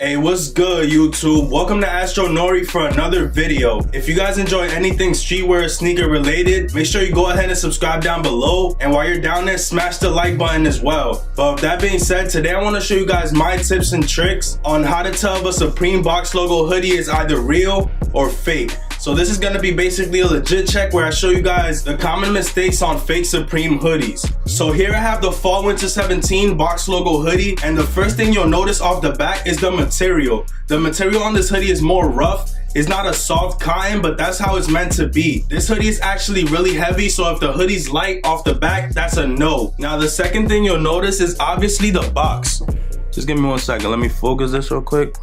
Hey, what's good, YouTube? Welcome to Astro Nori for another video. If you guys enjoy anything streetwear sneaker related, make sure you go ahead and subscribe down below. And while you're down there, smash the like button as well. But with that being said, today I want to show you guys my tips and tricks on how to tell if a Supreme box logo hoodie is either real or fake. So this is gonna be basically a legit check where I show you guys the common mistakes on fake Supreme hoodies. So here I have the Fall Winter 17 box logo hoodie, and the first thing you'll notice off the back is the material. The material on this hoodie is more rough. It's not a soft cotton, but that's how it's meant to be. This hoodie is actually really heavy, so if the hoodie's light off the back, that's a no. Now the second thing you'll notice is obviously the box. Just give me 1 second, let me focus this real quick.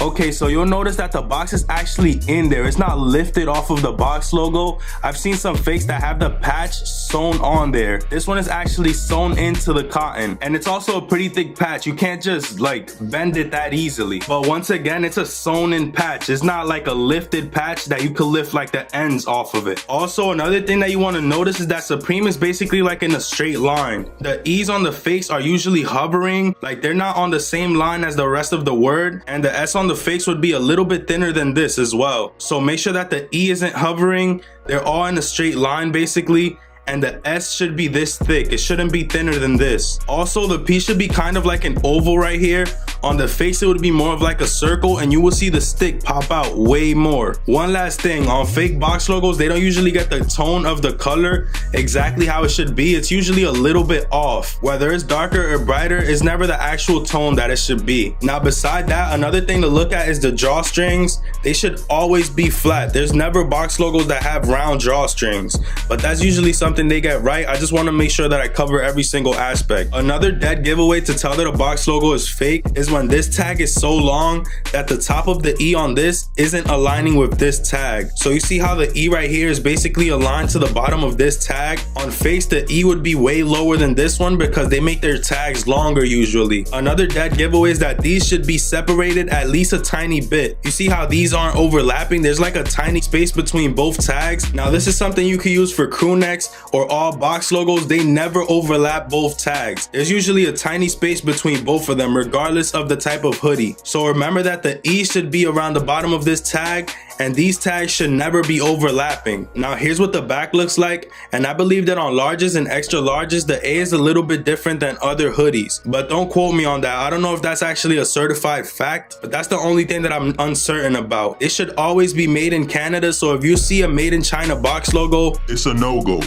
Okay, so you'll notice that the box is actually in there. It's not lifted off of the box logo. I've seen some fakes that have the patch sewn on there. This one is actually sewn into the cotton, and it's also a pretty thick patch. You can't just like bend it that easily. But once again, it's a sewn in patch. It's not like a lifted patch that you could lift like the ends off of it. Also, another thing that you want to notice is that Supreme is basically like in a straight line. The E's on the fakes are usually hovering, like they're not on the same line as the rest of the word, and the S on the fakes would be a little bit thinner than this as well. So make sure that the E isn't hovering. They're all in a straight line basically, and the S should be this thick. It shouldn't be thinner than this. Also, the P should be kind of like an oval right here. On the face, it would be more of like a circle, and you will see the stick pop out way more. One last thing, on fake box logos, they don't usually get the tone of the color exactly how it should be. It's usually a little bit off. Whether it's darker or brighter, it's never the actual tone that it should be. Now, beside that, another thing to look at is the drawstrings. They should always be flat. There's never box logos that have round drawstrings, but that's usually something they get right. I just want to make sure that I cover every single aspect. Another dead giveaway to tell that a box logo is fake is when this tag is so long that the top of the E on this isn't aligning with this tag. So you see how the E right here is basically aligned to the bottom of this tag? On face, the E would be way lower than this one because they make their tags longer usually. Another dead giveaway is that these should be separated at least a tiny bit. You see how these aren't overlapping? There's like a tiny space between both tags. Now this is something you can use for crew necks or all box logos. They never overlap both tags. There's usually a tiny space between both of them regardless of the type of hoodie. So remember that the E should be around the bottom of this tag, and these tags should never be overlapping. Now here's what the back looks like, and I believe that on larges and extra larges, the A is a little bit different than other hoodies, but don't quote me on that. I don't know if that's actually a certified fact, but that's the only thing that I'm uncertain about. It should always be made in Canada, so if you see a made in China box logo, it's a no-go.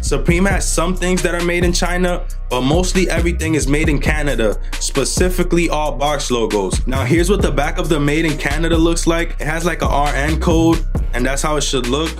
Supreme has some things that are made in China, but mostly everything is made in Canada, specifically all box logos. Now here's what the back of the made in Canada looks like. It has like a RN code, and that's how it should look.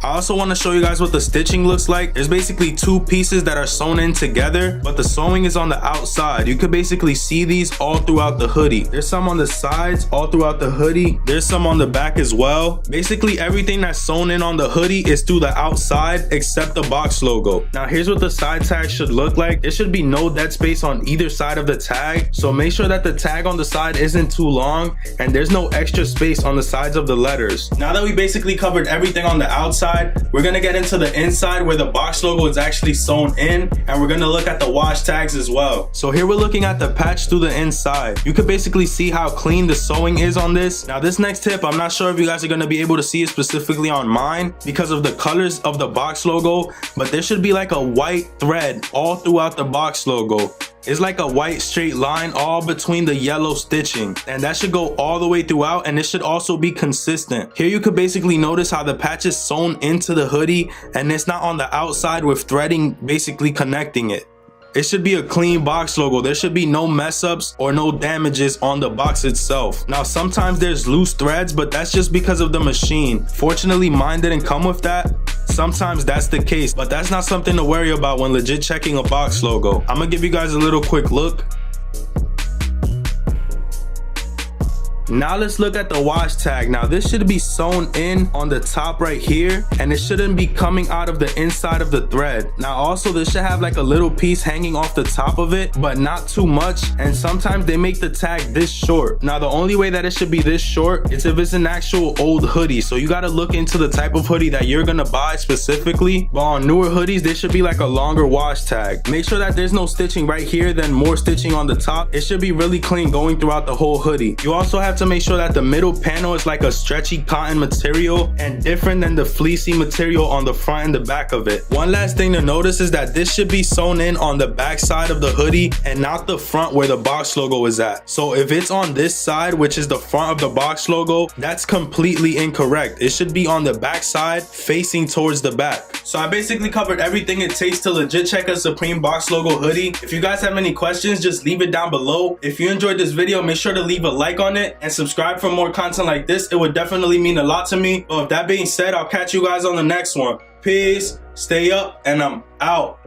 I also want to show you guys what the stitching looks like. There's basically two pieces that are sewn in together, but the sewing is on the outside. You could basically see these all throughout the hoodie. There's some on the sides all throughout the hoodie. There's some on the back as well. Basically everything that's sewn in on the hoodie is through the outside except the box logo. Now here's what the side tag should look like. There should be no dead space on either side of the tag, so make sure that the tag on the side isn't too long and there's no extra space on the sides of the letters. Now that we basically covered everything on the outside, we're gonna get into the inside where the box logo is actually sewn in, and we're gonna look at the wash tags as well. So here we're looking at the patch through the inside. You could basically see how clean the sewing is on this. Now this next tip, I'm not sure if you guys are gonna be able to see it specifically on mine because of the colors of the box logo, but there should be like a white thread all throughout the box logo. It's like a white straight line all between the yellow stitching, and that should go all the way throughout, and it should also be consistent. Here you could basically notice how the patch is sewn into the hoodie and it's not on the outside with threading basically connecting it. It should be a clean box logo. There should be no mess ups or no damages on the box itself. Now sometimes there's loose threads, but that's just because of the machine. Fortunately mine didn't come with that. Sometimes that's the case, but that's not something to worry about when legit checking a box logo. I'm gonna give you guys a little quick look. Now let's look at the wash tag. Now this should be sewn in on the top right here, and it shouldn't be coming out of the inside of the thread. Now also this should have like a little piece hanging off the top of it, but not too much. And sometimes they make the tag this short. Now the only way that it should be this short is if it's an actual old hoodie. So you got to look into the type of hoodie that you're gonna buy specifically. But on newer hoodies, there should be like a longer wash tag. Make sure that there's no stitching right here, then more stitching on the top. It should be really clean going throughout the whole hoodie. You also have to make sure that the middle panel is like a stretchy cotton material and different than the fleecy material on the front and the back of it. One last thing to notice is that this should be sewn in on the back side of the hoodie and not the front where the box logo is at. So if it's on this side, which is the front of the box logo, that's completely incorrect. It should be on the back side facing towards the back. So I basically covered everything it takes to legit check a Supreme box logo hoodie. If you guys have any questions, just leave it down below. If you enjoyed this video, make sure to leave a like on it and subscribe for more content like this. It would definitely mean a lot to me. But with that being said, I'll catch you guys on the next one. Peace, stay up, and I'm out.